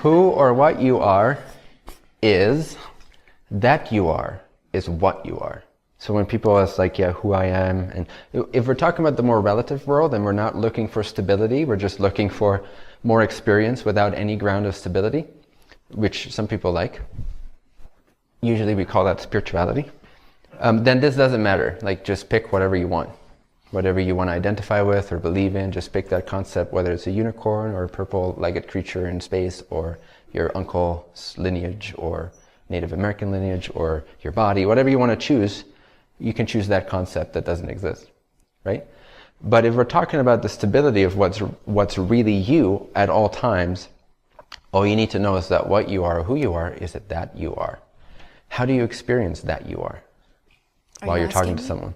Who or what you are is that you are is what you are. So when people ask like, yeah, who I am, and if we're talking about the more relative world and we're not looking for stability, we're just looking for more experience without any ground of stability, which some people like. Usually we call that spirituality. Then this doesn't matter. Like, just pick whatever you want. Whatever you want to identify with or believe in, just pick that concept, whether it's a unicorn or a purple-legged creature in space, or your uncle's lineage or Native American lineage, or your body, whatever you want to choose, you can choose that concept that doesn't exist, right? But if we're talking about the stability of what's really you at all times, all you need to know is that what you are or who you are is that you are. How do you experience that you are while you're talking to someone?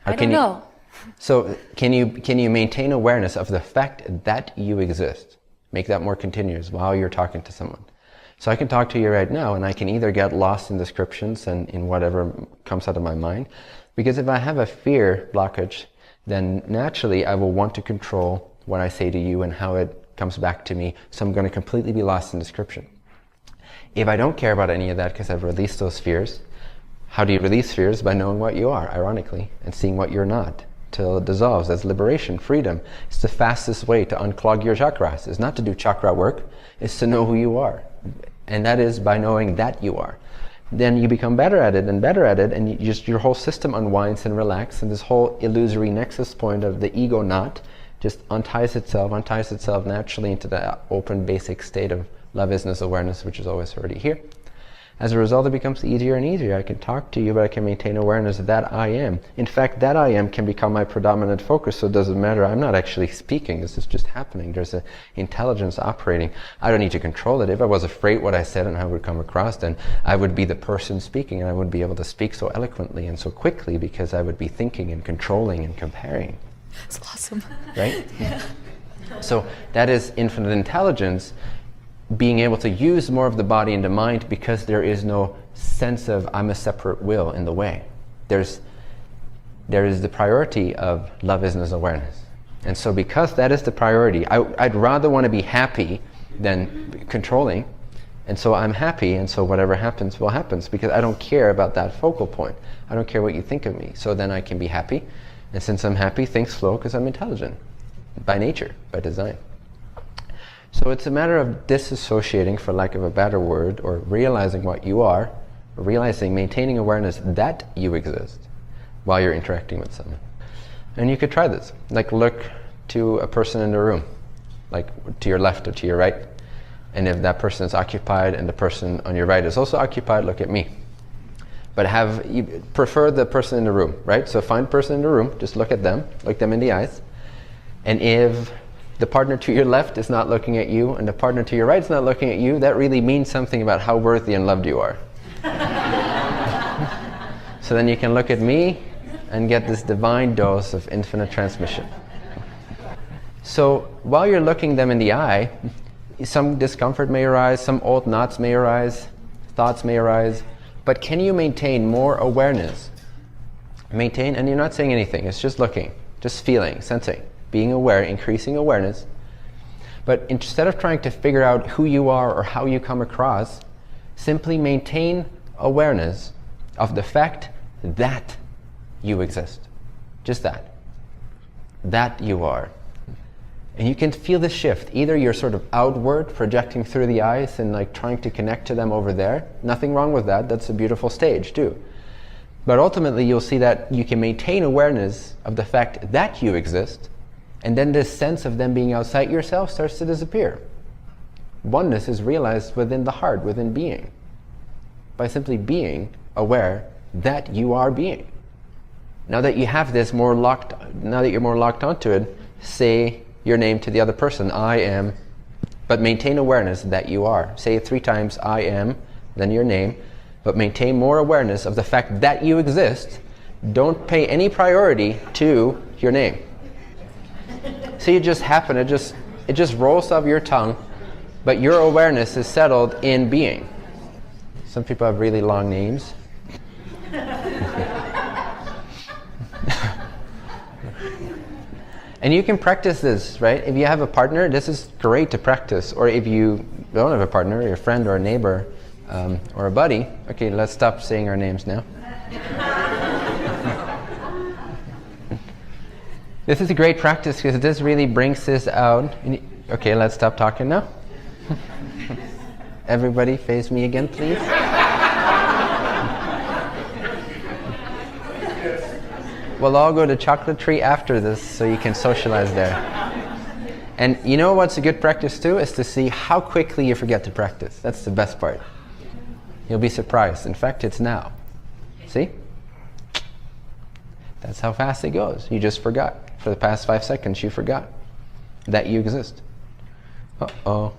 I don't know. So can you maintain awareness of the fact that you exist? Make that more continuous while you're talking to someone. So I can talk to you right now and I can either get lost in descriptions and in whatever comes out of my mind, because if I have a fear blockage, then naturally I will want to control what I say to you and how it comes back to me, so I'm going to completely be lost in description. If I don't care about any of that because I've released those fears, how do you release fears? By knowing what you are, ironically, and seeing what you're not, till it dissolves. That's liberation, freedom. It's the fastest way to unclog your chakras. It's not to do chakra work, it's to know who you are. And that is by knowing that you are. Then you become better at it, and your whole system unwinds and relaxes, and this whole illusory nexus point of the ego knot just unties itself naturally into the open basic state of love, isness, awareness, which is always already here. As a result, it becomes easier and easier. I can talk to you, but I can maintain awareness that I am. In fact, that I am can become my predominant focus, so it doesn't matter. I'm not actually speaking. This is just happening. There's an intelligence operating. I don't need to control it. If I was afraid what I said and how it would come across, then I would be the person speaking, and I wouldn't be able to speak so eloquently and so quickly, because I would be thinking and controlling and comparing. That's awesome. Right? Yeah. So that is infinite intelligence, being able to use more of the body and the mind, because there is no sense of I'm a separate will in the way. There is the priority of love, isness, awareness. And so because that is the priority, I'd rather want to be happy than controlling. And so I'm happy, and so whatever happens will happen, because I don't care about that focal point. I don't care what you think of me. So then I can be happy. And since I'm happy, things flow because I'm intelligent. By nature, by design. So it's a matter of disassociating, for lack of a better word, or realizing what you are, maintaining awareness that you exist while you're interacting with someone. And you could try this. Like, look to a person in the room, like to your left or to your right. And if that person is occupied and the person on your right is also occupied, look at me. But you prefer the person in the room, right? So find the person in the room, just look at them, look them in the eyes. And if the partner to your left is not looking at you and the partner to your right is not looking at you, that really means something about how worthy and loved you are. So then you can look at me and get this divine dose of infinite transmission. So while you're looking them in the eye, some discomfort may arise, some old knots may arise, thoughts may arise, but can you maintain more awareness? Maintain, and you're not saying anything, it's just looking, just feeling, sensing. Being aware, increasing awareness. But instead of trying to figure out who you are or how you come across, simply maintain awareness of the fact that you exist. Just that. That you are. And you can feel the shift. Either you're sort of outward, projecting through the eyes and like trying to connect to them over there. Nothing wrong with that. That's a beautiful stage too. But ultimately you'll see that you can maintain awareness of the fact that you exist. And then this sense of them being outside yourself starts to disappear. Oneness is realized within the heart, within being. By simply being aware that you are being. Now that you have this now that you're more locked onto it, say your name to the other person, I am, but maintain awareness that you are. Say it 3 times, I am, then your name, but maintain more awareness of the fact that you exist. Don't pay any priority to your name. See, it just happened. It just rolls off your tongue, but your awareness is settled in being. Some people have really long names. And you can practice this, right? If you have a partner, this is great to practice. Or if you don't have a partner, your friend or a neighbor or a buddy, okay, let's stop saying our names now. This is a great practice because this really brings this out. Okay, let's stop talking now. Everybody face me again, please. We'll all go to Chocolate Tree after this so you can socialize there. And you know what's a good practice too? Is to see how quickly you forget to practice. That's the best part. You'll be surprised. In fact, it's now. See? That's how fast it goes. You just forgot. For the past 5 seconds, you forgot that you exist. Uh-oh.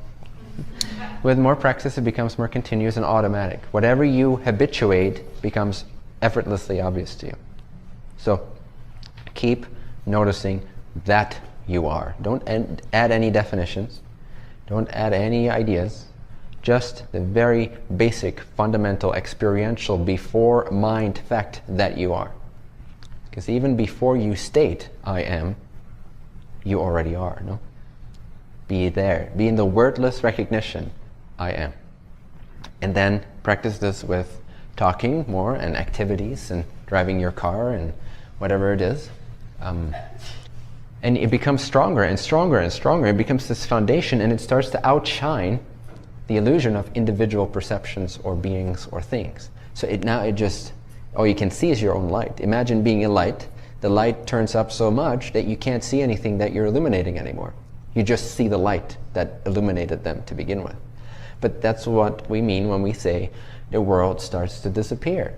With more practice, it becomes more continuous and automatic. Whatever you habituate becomes effortlessly obvious to you. So keep noticing that you are. Don't add any definitions. Don't add any ideas. Just the very basic, fundamental, experiential, before mind fact that you are. Because even before you state, I am, you already are, no? Be there. Be in the wordless recognition, I am. And then practice this with talking more and activities and driving your car and whatever it is. And it becomes stronger and stronger and stronger. It becomes this foundation, and it starts to outshine the illusion of individual perceptions or beings or things. So all you can see is your own light. Imagine being a light. The light turns up so much that you can't see anything that you're illuminating anymore. You just see the light that illuminated them to begin with. But that's what we mean when we say the world starts to disappear.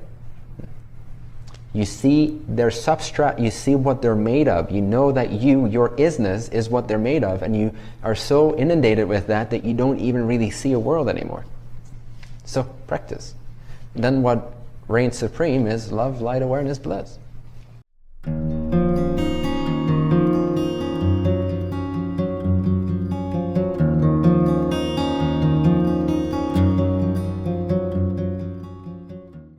You see their substrate, you see what they're made of. You know that your isness is what they're made of, and you are so inundated with that you don't even really see a world anymore. So practice. Then what reigns supreme is love, light, awareness, bliss.